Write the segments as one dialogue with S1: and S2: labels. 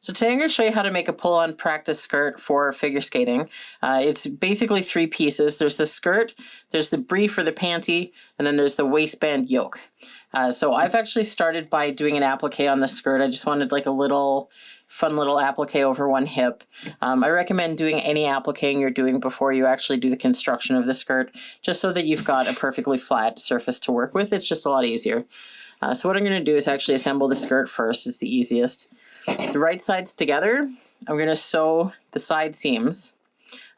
S1: So today I'm going to show you how to make a pull-on practice skirt for figure skating. It's basically 3 pieces. There's the skirt, there's the brief or the panty, and then there's the waistband yoke. So I've actually started by doing an applique on the skirt. I just wanted like a little fun little applique over one hip. I recommend doing any appliquing you're doing before you actually do the construction of the skirt, just so that you've got a perfectly flat surface to work with. It's just a lot easier. So what I'm going to do is actually assemble the skirt first. It's the easiest. The right sides together, I'm going to sew the side seams.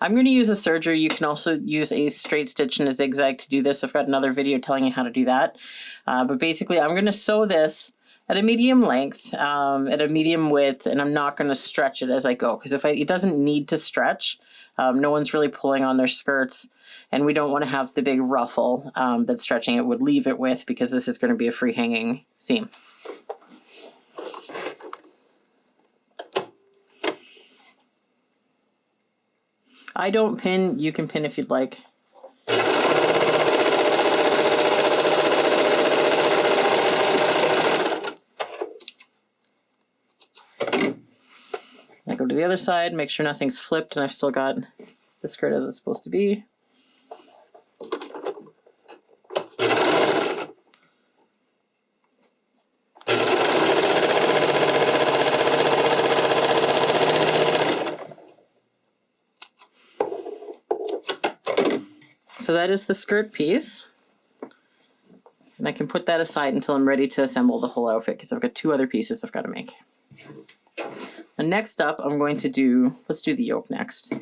S1: I'm going to use a serger. You can also use a straight stitch and a zigzag to do this. I've got another video telling you how to do that. But basically, I'm going to sew this at a medium length, at a medium width, and I'm not going to stretch it as I go, because it doesn't need to stretch. No one's really pulling on their skirts, and we don't want to have the big ruffle that stretching it would leave it with, because this is going to be a free hanging seam. I don't pin, you can pin if you'd like. I go to the other side, make sure nothing's flipped and I've still got the skirt as it's supposed to be. So that is the skirt piece, and I can put that aside until I'm ready to assemble the whole outfit, because I've got 2 other pieces I've got to make. And next up, I'm going to do, let's do the yoke next.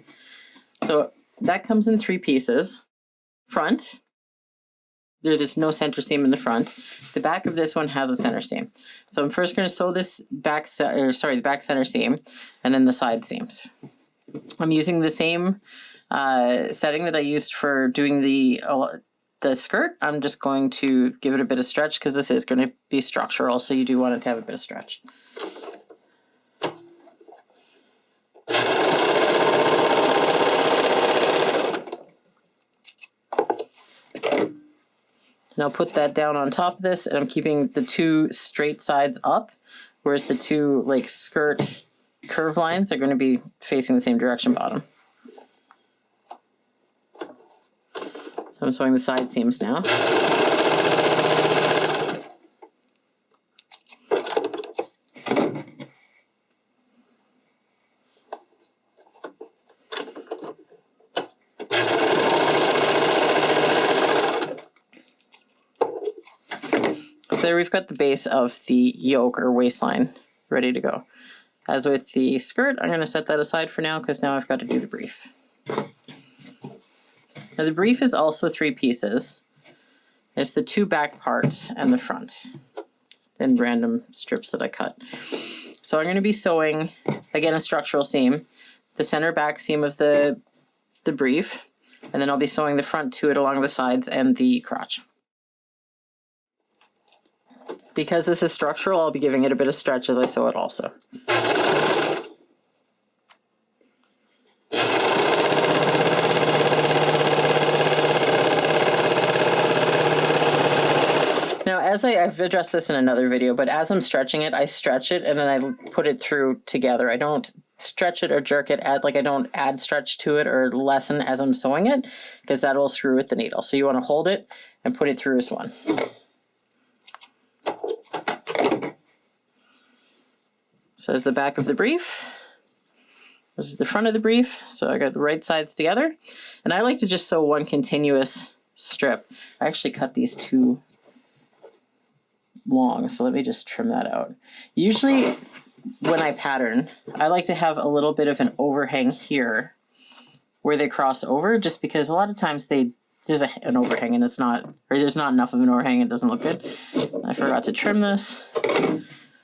S1: So that comes in 3 pieces. Front, there's no center seam in the front. The back of this one has a center seam. So I'm first going to sew this the back center seam, and then the side seams. I'm using the same setting that I used for doing the skirt. I'm just going to give it a bit of stretch, because this is going to be structural, so you do want it to have a bit of stretch. And I'll put that down on top of this, and I'm keeping the 2 straight sides up, whereas the 2 like skirt curve lines are going to be facing the same direction bottom. So I'm sewing the side seams now. So there we've got the base of the yoke or waistline ready to go. As with the skirt, I'm going to set that aside for now, because now I've got to do the brief. Now the brief is also 3 pieces. It's the 2 back parts and the front, and random strips that I cut. So I'm going to be sewing, again, a structural seam, the center back seam of the brief, and then I'll be sewing the front to it along the sides and the crotch. Because this is structural, I'll be giving it a bit of stretch as I sew it also. Now, I've addressed this in another video, but as I'm stretching it, I stretch it and then I put it through together. I don't stretch it or jerk it, I don't add stretch to it or lessen as I'm sewing it, because that will screw with the needle. So you want to hold it and put it through as one. So there's the back of the brief. This is the front of the brief. So I got the right sides together. And I like to just sew one continuous strip. I actually cut these 2 long, so let me just trim that out. Usually when I pattern, I like to have a little bit of an overhang here where they cross over, just because a lot of times there's an overhang and it's not, or there's not enough of an overhang, it doesn't look good. I forgot to trim this.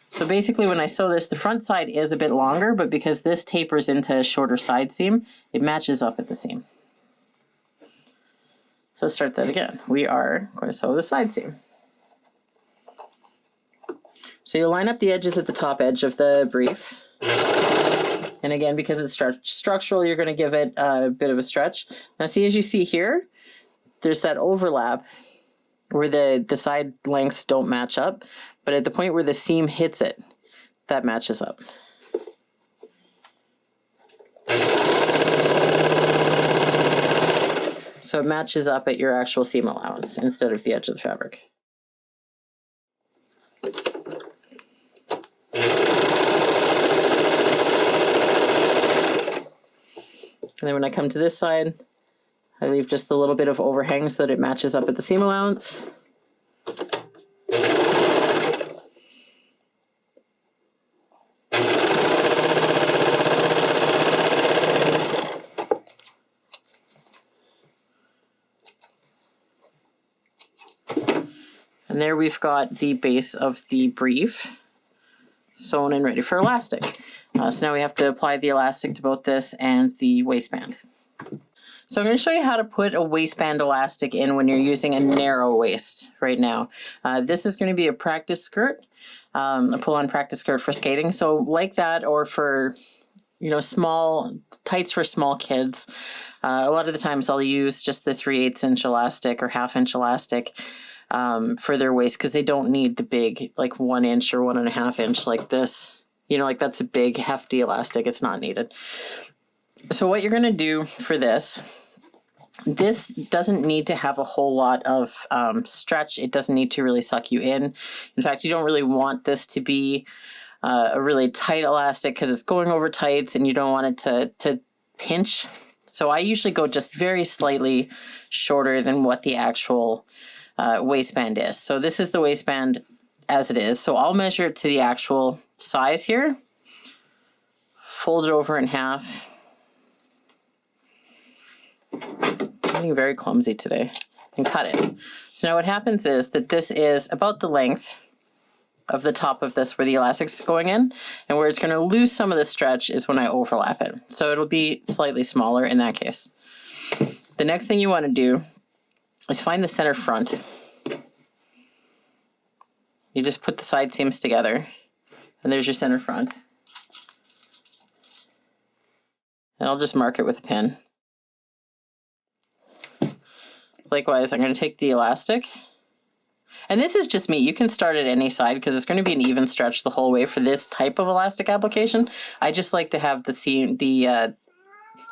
S1: So basically when I sew this, the front side is a bit longer, but because this tapers into a shorter side seam, it matches up at the seam. So let's start that again. We are going to sew the side seam. So you'll line up the edges at the top edge of the brief. And again, because it's structural, you're going to give it a bit of a stretch. Now see, as you see here, there's that overlap where the side lengths don't match up, but at the point where the seam hits it, that matches up. So it matches up at your actual seam allowance instead of the edge of the fabric. And then when I come to this side, I leave just a little bit of overhang so that it matches up at the seam allowance. And there we've got the base of the brief sewn and ready for elastic. So now we have to apply the elastic to both this and the waistband. So I'm going to show you how to put a waistband elastic in when you're using a narrow waist right now. This is going to be a practice skirt, a pull-on practice skirt for skating. So like that, or for, you know, small tights for small kids. A lot of the times I'll use just the 3/8 inch elastic or 1/2 inch elastic for their waist, because they don't need the big, like 1 inch or 1.5 inch like this. You know, like that's a big hefty elastic. It's not needed. So what you're going to do for this doesn't need to have a whole lot of stretch. It doesn't need to really suck you in. In fact, you don't really want this to be a really tight elastic because it's going over tights and you don't want it to pinch. So I usually go just very slightly shorter than what the actual waistband is. So this is the waistband as it is. So I'll measure it to the actual size here, fold it over in half. I'm being very clumsy today, and cut it. So now what happens is that this is about the length of the top of this where the elastic's going in, and where it's going to lose some of the stretch is when I overlap it. So it'll be slightly smaller in that case. The next thing you want to do is find the center front. You just put the side seams together, and there's your center front. And I'll just mark it with a pin. Likewise, I'm going to take the elastic, and this is just me. You can start at any side because it's going to be an even stretch the whole way for this type of elastic application. I just like to have the seam,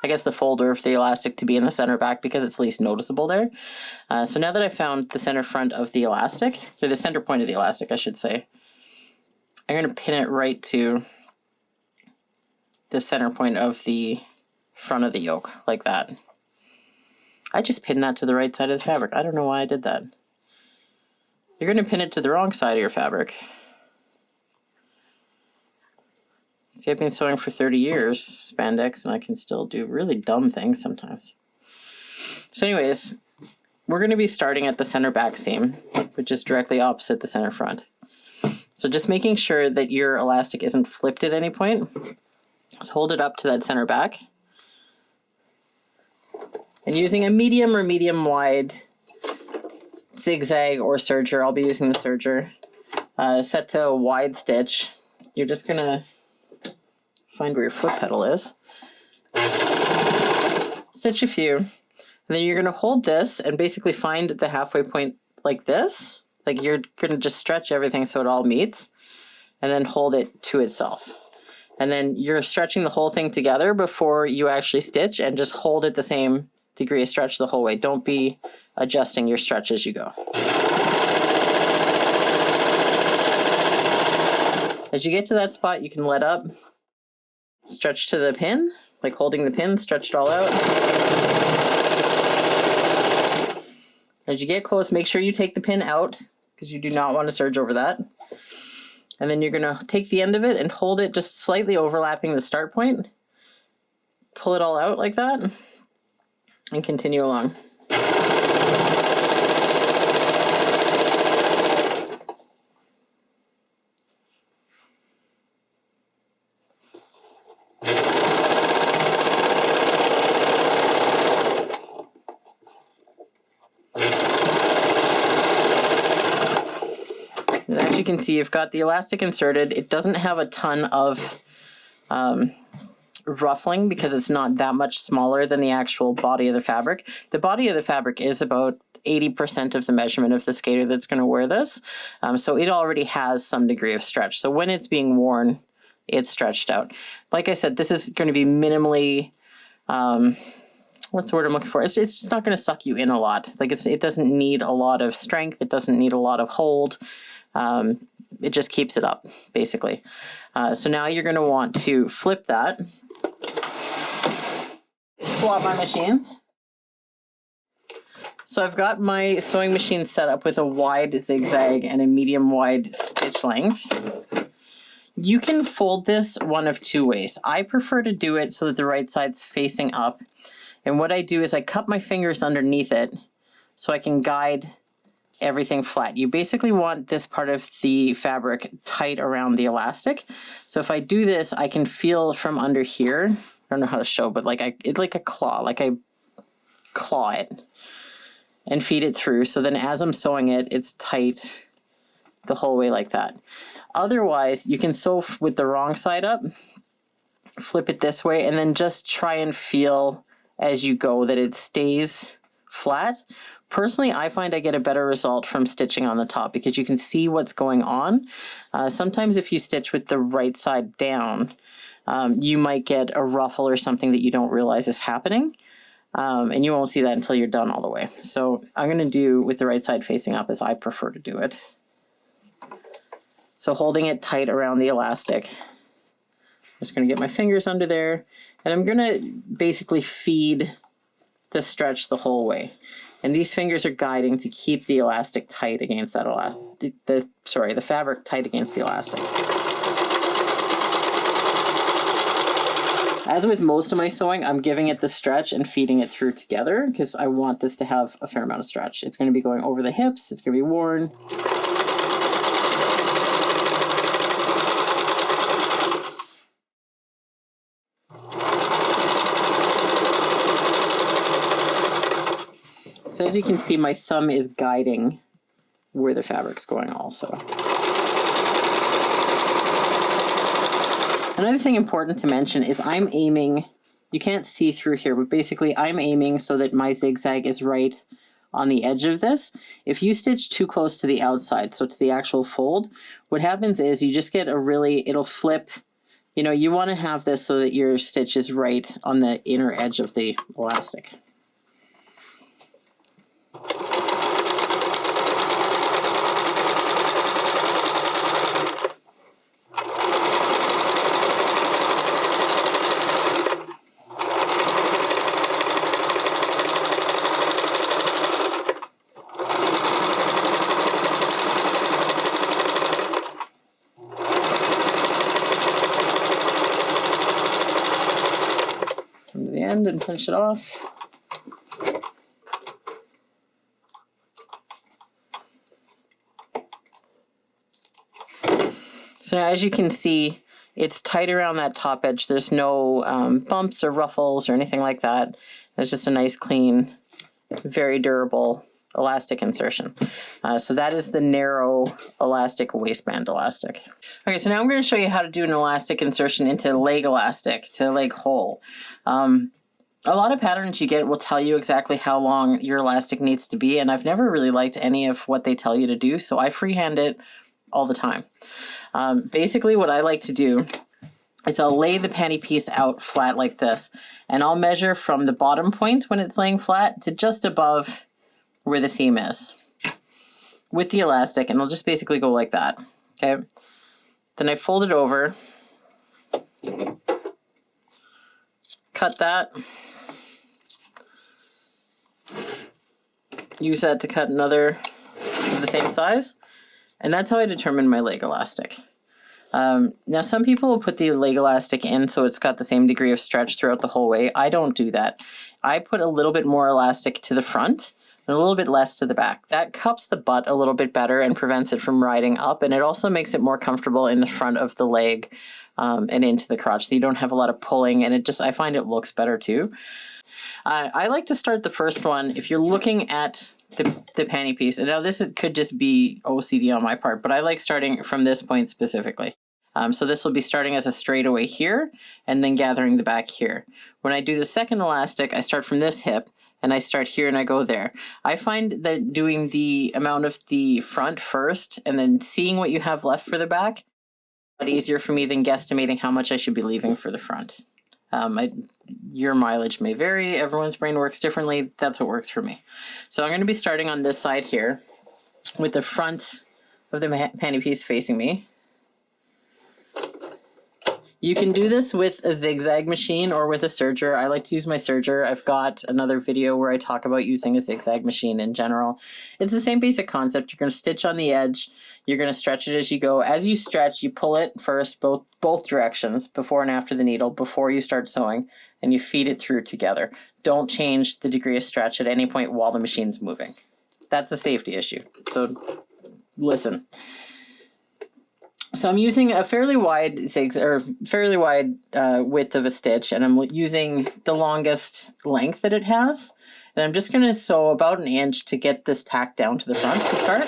S1: I guess the folder of the elastic to be in the center back because it's least noticeable there. So now that I've found the center front of the elastic, or the center point of the elastic, I should say, I'm going to pin it right to the center point of the front of the yoke, like that. I just pinned that to the right side of the fabric. I don't know why I did that. You're going to pin it to the wrong side of your fabric. See, I've been sewing for 30 years, spandex, and I can still do really dumb things sometimes. So anyways, we're going to be starting at the center back seam, which is directly opposite the center front. So just making sure that your elastic isn't flipped at any point. Just hold it up to that center back. And using a medium or medium wide zigzag or serger, I'll be using the serger, set to a wide stitch. You're just going to find where your foot pedal is. Stitch a few. And then you're going to hold this and basically find the halfway point like this. Like you're going to just stretch everything so it all meets. And then hold it to itself. And then you're stretching the whole thing together before you actually stitch, and just hold it the same degree of stretch the whole way. Don't be adjusting your stretch as you go. As you get to that spot, you can let up, stretch to the pin, like holding the pin, stretch it all out. As you get close, make sure you take the pin out because you do not want to serge over that. And then you're going to take the end of it and hold it just slightly overlapping the start point. Pull it all out like that and continue along. And as you can see, you've got the elastic inserted. It doesn't have a ton of ruffling because it's not that much smaller than the actual body of the fabric. The body of the fabric is about 80% of the measurement of the skater that's going to wear this. So it already has some degree of stretch. So when it's being worn, it's stretched out. Like I said, this is going to be minimally what's the word I'm looking for? It's just not going to suck you in a lot. Like it doesn't need a lot of strength. It doesn't need a lot of hold. It just keeps it up, basically. So now you're going to want to flip that. Swap my machines. So I've got my sewing machine set up with a wide zigzag and a medium wide stitch length. You can fold this one of two ways. I prefer to do it so that the right side's facing up. And what I do is I cup my fingers underneath it so I can guide everything flat. You basically want this part of the fabric tight around the elastic. So if I do this, I can feel from under here. I don't know how to show, but it's like a claw, like I claw it and feed it through. So then as I'm sewing it, it's tight the whole way like that. Otherwise, you can sew with the wrong side up, flip it this way, and then just try and feel as you go that it stays flat. Personally, I find I get a better result from stitching on the top because you can see what's going on. Sometimes if you stitch with the right side down, you might get a ruffle or something that you don't realize is happening. And you won't see that until you're done all the way. So I'm going to do with the right side facing up as I prefer to do it. So holding it tight around the elastic. I'm just going to get my fingers under there, and I'm going to basically feed the stretch the whole way. And these fingers are guiding to keep the elastic tight against that the fabric tight against the elastic. As with most of my sewing, I'm giving it the stretch and feeding it through together because I want this to have a fair amount of stretch. It's going to be going over the hips, it's going to be worn. So as you can see, my thumb is guiding where the fabric's going also. Another thing important to mention is I'm aiming, you can't see through here, but basically I'm aiming so that my zigzag is right on the edge of this. If you stitch too close to the outside, so to the actual fold, what happens is you just get it'll flip. You know, you want to have this so that your stitch is right on the inner edge of the elastic. Come to the end and finish it off. So now as you can see, it's tight around that top edge. There's no bumps or ruffles or anything like that. It's just a nice, clean, very durable elastic insertion. So that is the narrow elastic waistband elastic. Okay, so now I'm going to show you how to do an elastic insertion into leg elastic, to leg hole. A lot of patterns you get will tell you exactly how long your elastic needs to be, and I've never really liked any of what they tell you to do, so I freehand it all the time. Basically what I like to do is I'll lay the panty piece out flat like this, and I'll measure from the bottom point when it's laying flat to just above where the seam is with the elastic, and I'll just basically go like that. Okay, then I fold it over, cut that, use that to cut another of the same size, and that's how I determine my leg elastic. Now some people will put the leg elastic in so it's got the same degree of stretch throughout the whole way. I don't do that. I put a little bit more elastic to the front and a little bit less to the back. That cups the butt a little bit better and prevents it from riding up, and it also makes it more comfortable in the front of the leg and into the crotch, so you don't have a lot of pulling, and I find it looks better too. I like to start the first one if you're looking at the panty piece. And now this could just be OCD on my part, but I like starting from this point specifically. So this will be starting as a straightaway here and then gathering the back here. When I do the second elastic, I start from this hip and I start here and I go there. I find that doing the amount of the front first and then seeing what you have left for the back, but easier for me than guesstimating how much I should be leaving for the front. Your mileage may vary. Everyone's brain works differently. That's what works for me. So I'm going to be starting on this side here with the front of the panty piece facing me. You can do this with a zigzag machine or with a serger. I like to use my serger. I've got another video where I talk about using a zigzag machine in general. It's the same basic concept. You're going to stitch on the edge. You're going to stretch it as you go. As you stretch, you pull it first, both directions, before and after the needle, before you start sewing, and you feed it through together. Don't change the degree of stretch at any point while the machine's moving. That's a safety issue. So listen. So I'm using a fairly wide width of a stitch, and I'm using the longest length that it has. And I'm just going to sew about 1 inch to get this tacked down to the front to start.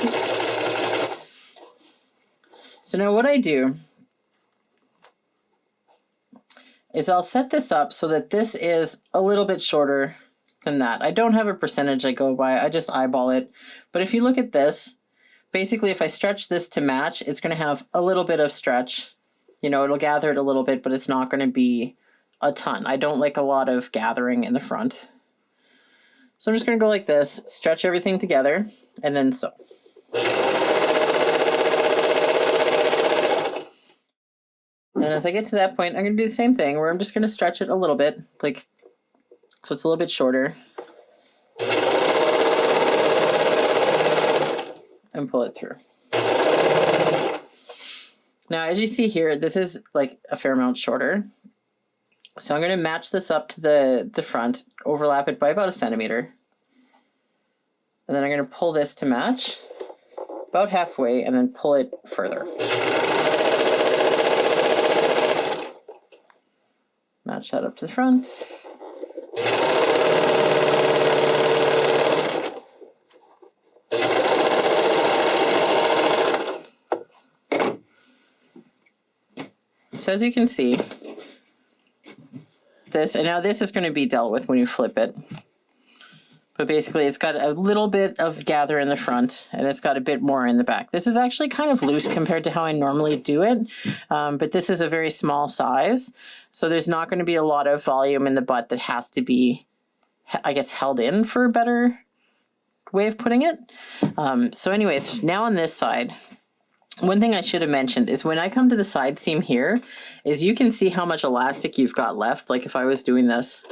S1: So now what I do is I'll set this up so that this is a little bit shorter than that. I don't have a percentage I go by, I just eyeball it. But if you look at this, basically, if I stretch this to match, it's going to have a little bit of stretch. You know, it'll gather it a little bit, but it's not going to be a ton. I don't like a lot of gathering in the front. So I'm just going to go like this, stretch everything together, and then sew. And as I get to that point, I'm going to do the same thing, where I'm just going to stretch it a little bit, like, so it's a little bit shorter. And pull it through. Now, as you see here, this is like a fair amount shorter. So I'm going to match this up to the front, overlap it by about 1 centimeter. And then I'm going to pull this to match about halfway and then pull it further. Match that up to the front. So as you can see, this, and now this is going to be dealt with when you flip it. But basically it's got a little bit of gather in the front and it's got a bit more in the back. This is actually kind of loose compared to how I normally do it. But this is a very small size. So there's not going to be a lot of volume in the butt that has to be, I guess, held in, for a better way of putting it. So anyways, now on this side, one thing I should have mentioned is when I come to the side seam here, is you can see how much elastic you've got left. Like if I was doing this,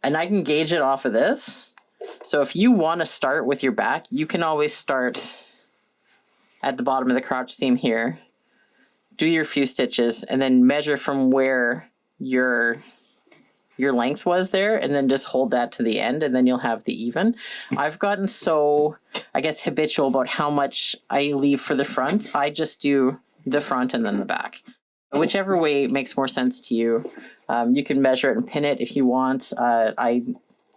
S1: and I can gauge it off of this. So if you want to start with your back, you can always start at the bottom of the crotch seam here, do your few stitches, and then measure from where your length was there, and then just hold that to the end, and then you'll have the even. I've gotten so, I guess, habitual about how much I leave for the front. I just do the front and then the back. Whichever way makes more sense to you. You can measure it and pin it if you want. I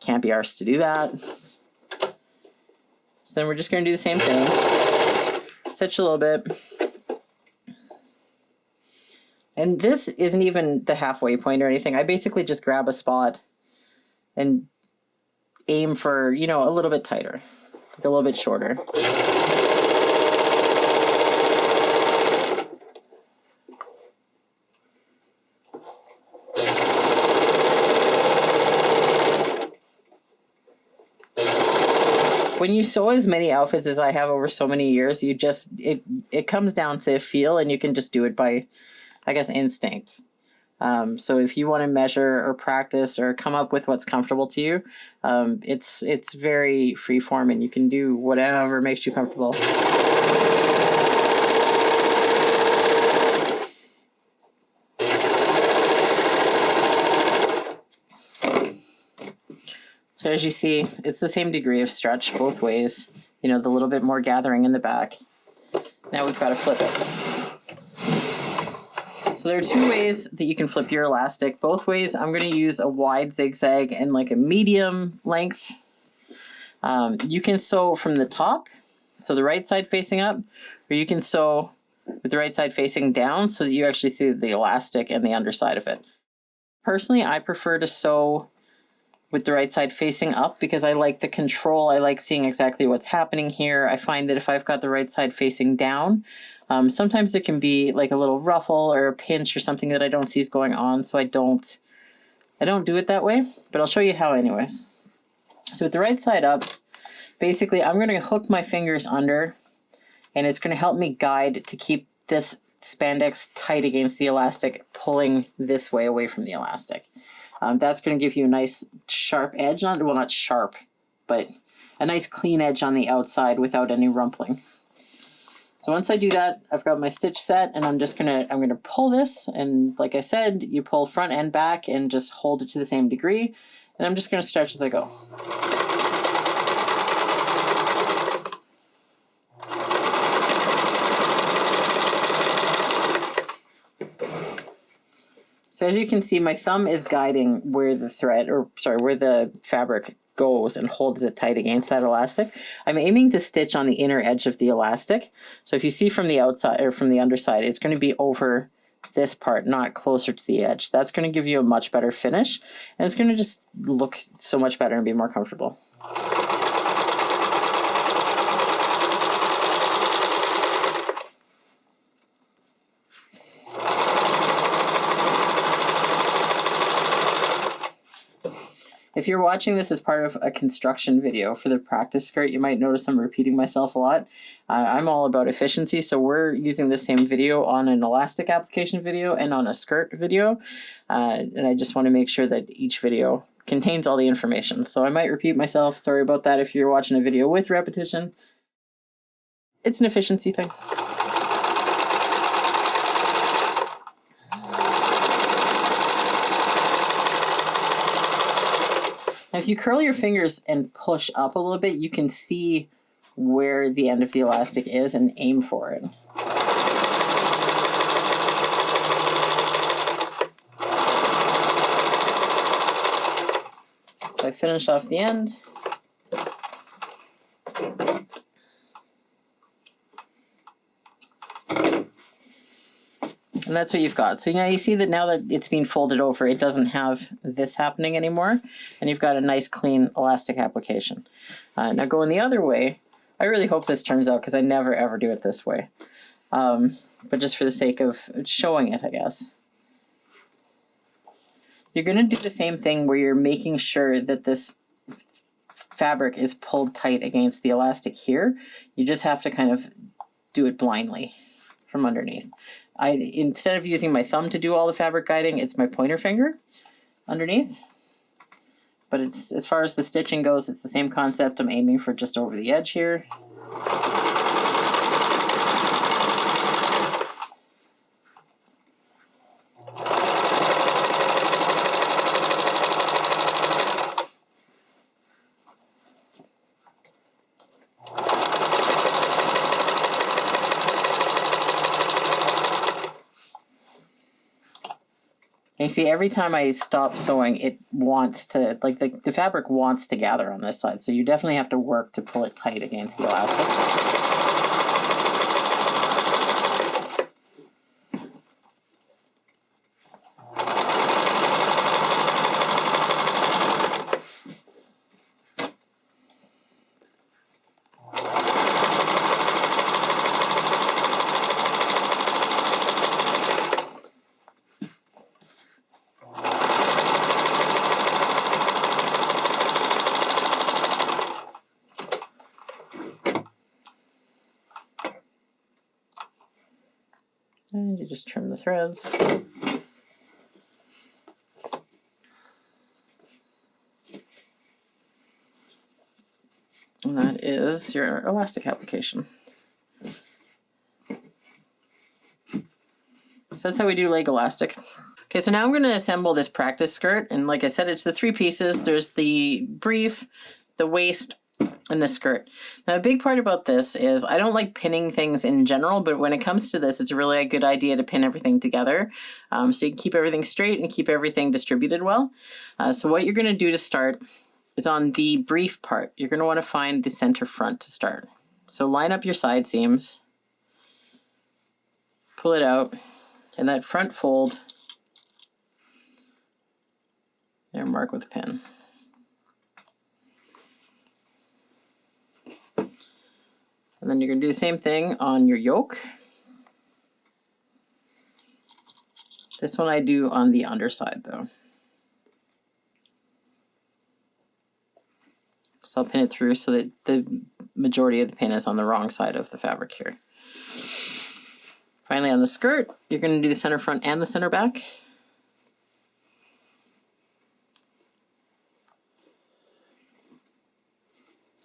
S1: can't be arsed to do that. So then we're just going to do the same thing. Stitch a little bit. And this isn't even the halfway point or anything. I basically just grab a spot and aim for, you know, a little bit tighter, like a little bit shorter. When you sew as many outfits as I have over so many years, you just, it comes down to feel, and you can just do it by, I guess, instinct. So if you want to measure or practice or come up with what's comfortable to you, it's very free form, and you can do whatever makes you comfortable. So as you see, it's the same degree of stretch both ways. You know, the little bit more gathering in the back. Now we've got to flip it. So there are two ways that you can flip your elastic. Both ways, I'm going to use a wide zigzag and like a medium length. You can sew from the top, so the right side facing up, or you can sew with the right side facing down so that you actually see the elastic and the underside of it. Personally, I prefer to sew with the right side facing up because I like the control. I like seeing exactly what's happening here. I find that if I've got the right side facing down, sometimes there can be like a little ruffle or a pinch or something that I don't see is going on, so I don't I don't do it that way, but I'll show you how anyways. So with the right side up, basically I'm going to hook my fingers under, and it's going to help me guide to keep this spandex tight against the elastic, pulling this way away from the elastic. That's going to give you a nice sharp edge on, well, not sharp, but a nice clean edge on the outside without any rumpling. So once I do that, I've got my stitch set, and I'm gonna pull this, and like I said, you pull front and back and just hold it to the same degree, and I'm just gonna stretch as I go. So as you can see, my thumb is guiding where the thread, or sorry, where the fabric goes and holds it tight against that elastic. I'm aiming to stitch on the inner edge of the elastic. So if you see from the outside or from the underside, it's going to be over this part, not closer to the edge. That's going to give you a much better finish, and it's going to just look so much better and be more comfortable. If you're watching this as part of a construction video for the practice skirt, you might notice I'm repeating myself a lot. I'm all about efficiency, so we're using the same video on an elastic application video and on a skirt video, and I just want to make sure that each video contains all the information. So I might repeat myself, sorry about that if you're watching a video with repetition. It's an efficiency thing. If you curl your fingers and push up a little bit, you can see where the end of the elastic is and aim for it. So I finish off the end. And that's what you've got. So now you see that now that it's being folded over, it doesn't have this happening anymore. And you've got a nice clean elastic application. Now going the other way, I really hope this turns out because I never ever do it this way. But just for the sake of showing it, I guess. You're going to do the same thing where you're making sure that this fabric is pulled tight against the elastic here. You just have to kind of do it blindly from underneath. Instead of using my thumb to do all the fabric guiding, it's my pointer finger underneath. But it's, as far as the stitching goes, it's the same concept. I'm aiming for just over the edge here. And you see, every time I stop sewing, it wants to, like the fabric wants to gather on this side. So you definitely have to work to pull it tight against the elastic. And you just trim the threads. And that is your elastic application. So that's how we do leg elastic. Okay, so now I'm going to assemble this practice skirt. And like I said, it's the three pieces. There's the brief, the waist, and the skirt. Now, a big part about this is I don't like pinning things in general, but when it comes to this, it's really a good idea to pin everything together so you can keep everything straight and keep everything distributed well. So what you're going to do to start is on the brief part, you're going to want to find the center front to start. So line up your side seams, pull it out, and that front fold, there, mark with a pin. And then you're going to do the same thing on your yoke. This one I do on the underside though. So I'll pin it through so that the majority of the pin is on the wrong side of the fabric here. Finally, on the skirt, you're going to do the center front and the center back.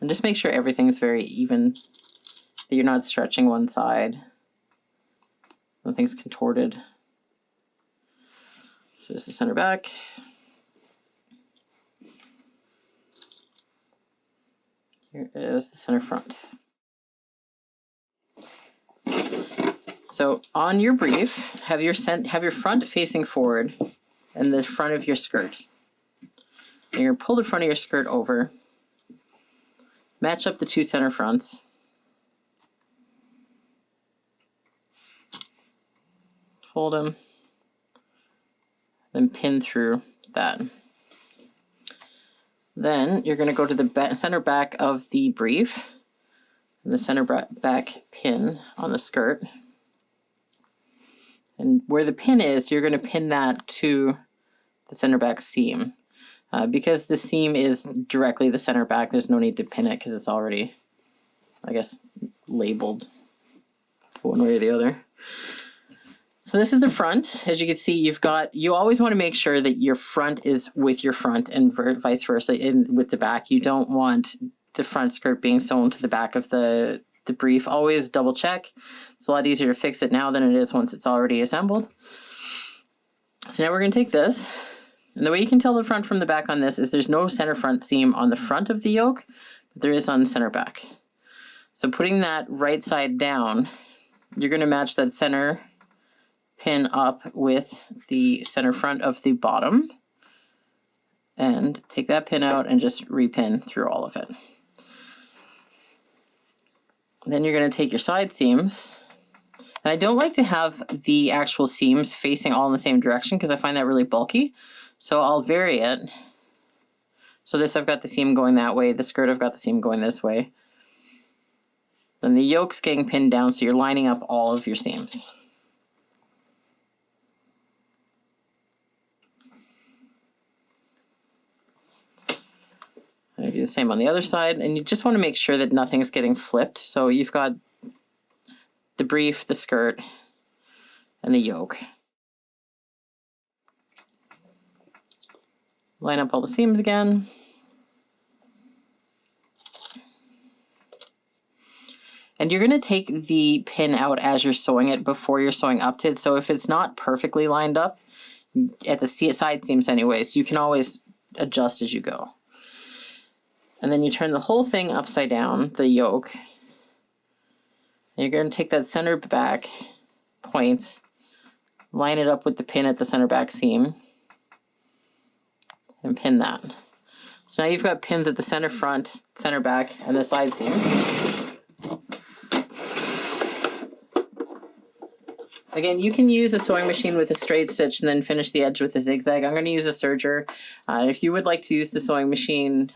S1: And just make sure everything's very even, that you're not stretching one side. Nothing's contorted. So there's the center back. Here is the center front. So on your brief, have your front facing forward and the front of your skirt. And you're going to pull the front of your skirt over, match up the two center fronts. Hold them, then pin through that. Then you're going to go to the center back of the brief and the center back pin on the skirt. And where the pin is, you're going to pin that to the center back seam. Because the seam is directly the center back, there's no need to pin it because it's already, I guess, labeled one way or the other. So this is the front. As you can see, you always want to make sure that your front is with your front and vice versa with the back. You don't want the front skirt being sewn to the back of the brief. Always double check. It's a lot easier to fix it now than it is once it's already assembled. So now we're going to take this. And the way you can tell the front from the back on this is there's no center front seam on the front of the yoke, but there is on the center back. So putting that right side down, you're going to match that center pin up with the center front of the bottom and take that pin out and just repin through all of it. Then you're going to take your side seams, and I don't like to have the actual seams facing all in the same direction because I find that really bulky, so I'll vary it. So this, I've got the seam going that way, the skirt I've got the seam going this way. Then the yoke's getting pinned down, so you're lining up all of your seams. I do the same on the other side, and you just want to make sure that nothing's getting flipped. So you've got the brief, the skirt, and the yoke. Line up all the seams again. And you're going to take the pin out as you're sewing it before you're sewing up to it. So if it's not perfectly lined up at the side seams anyways, you can always adjust as you go. And then you turn the whole thing upside down, the yoke. And you're going to take that center back point, line it up with the pin at the center back seam, and pin that. So now you've got pins at the center front, center back, and the side seams. Again, you can use a sewing machine with a straight stitch and then finish the edge with a zigzag. I'm going to use a serger. If you would like to use the sewing machine,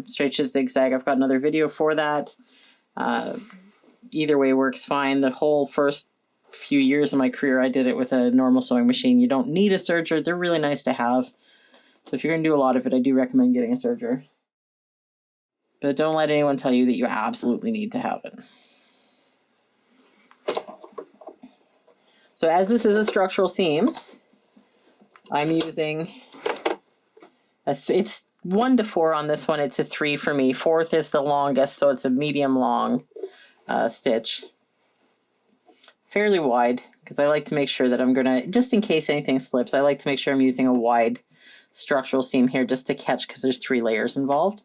S1: straight stitch zigzag, I've got another video for that. Either way works fine. The whole first few years of my career, I did it with a normal sewing machine. You don't need a serger. They're really nice to have. So if you're going to do a lot of it, I do recommend getting a serger. But don't let anyone tell you that you absolutely need to have it. So as this is a structural seam, I'm using, it's 1 to 4 on this one. It's a 3 for me. 4th is the longest, so it's a medium long stitch. Fairly wide, because I like to make sure that I'm going to, just in case anything slips, I like to make sure I'm using a wide structural seam here just to catch, because there's 3 layers involved.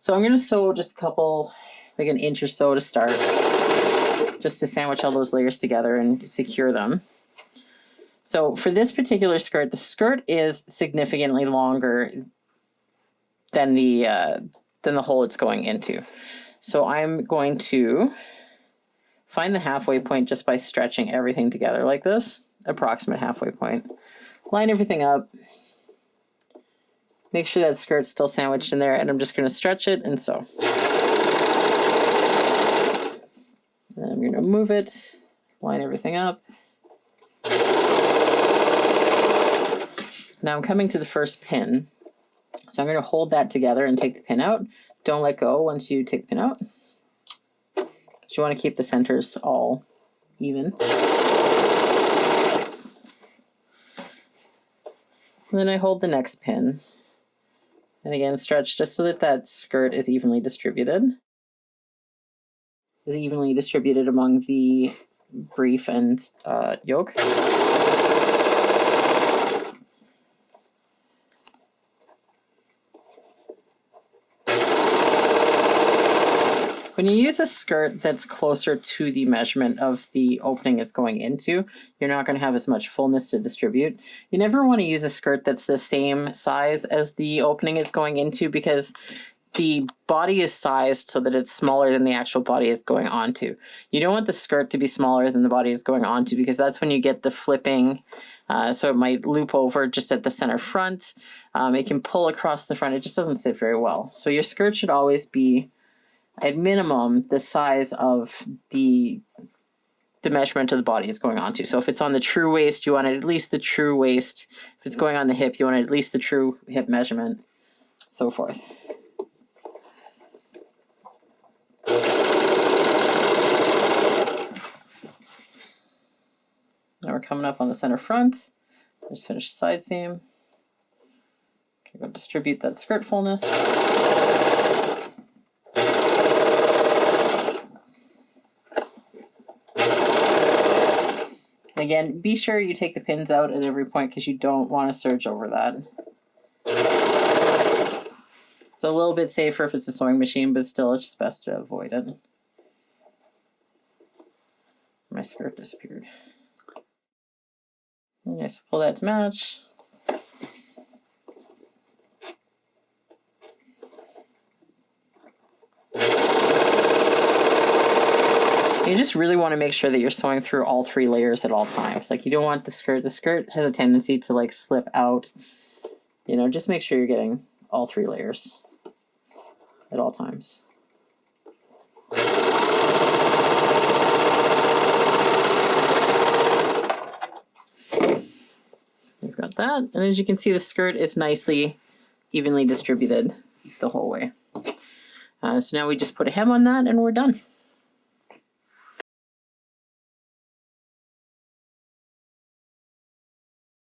S1: So I'm going to sew just a couple, like an inch or so to start, just to sandwich all those layers together and secure them. So for this particular skirt, the skirt is significantly longer than the hole it's going into. So I'm going to find the halfway point just by stretching everything together like this, approximate halfway point. Line everything up. Make sure that skirt's still sandwiched in there, and I'm just going to stretch it and sew. Then I'm going to move it, line everything up. Now I'm coming to the first pin. So I'm going to hold that together and take the pin out. don't let go once you take the pin out. You want to keep the centers all even. And then I hold the next pin. And again, stretch just so that that skirt is evenly distributed. Is evenly distributed among the brief and yoke. When you use a skirt that's closer to the measurement of the opening it's going into, you're not going to have as much fullness to distribute. You never want to use a skirt that's the same size as the opening it's going into, because the body is sized so that it's smaller than the actual body is going onto. You don't want the skirt to be smaller than the body is going onto, because that's when you get the flipping. So it might loop over just at the center front. It can pull across the front. It just doesn't sit very well. So your skirt should always be, at minimum, the size of the measurement of the body it's going onto. So if it's on the true waist, you want it at least the true waist. If it's going on the hip, you want it at least the true hip measurement, so forth. Now we're coming up on the center front. Just finish the side seam. Okay, go distribute that skirt fullness. Again, be sure you take the pins out at every point, because you don't want to serge over that. It's a little bit safer if it's a sewing machine, but still it's just best to avoid it. My skirt disappeared. Okay, so pull that to match. You just really want to make sure that you're sewing through all 3 layers at all times. Like, you don't want the skirt has a tendency to like slip out. You know, just make sure you're getting all 3 layers at all times. We've got that. And as you can see, the skirt is nicely evenly distributed the whole way. So now we just put a hem on that and we're done.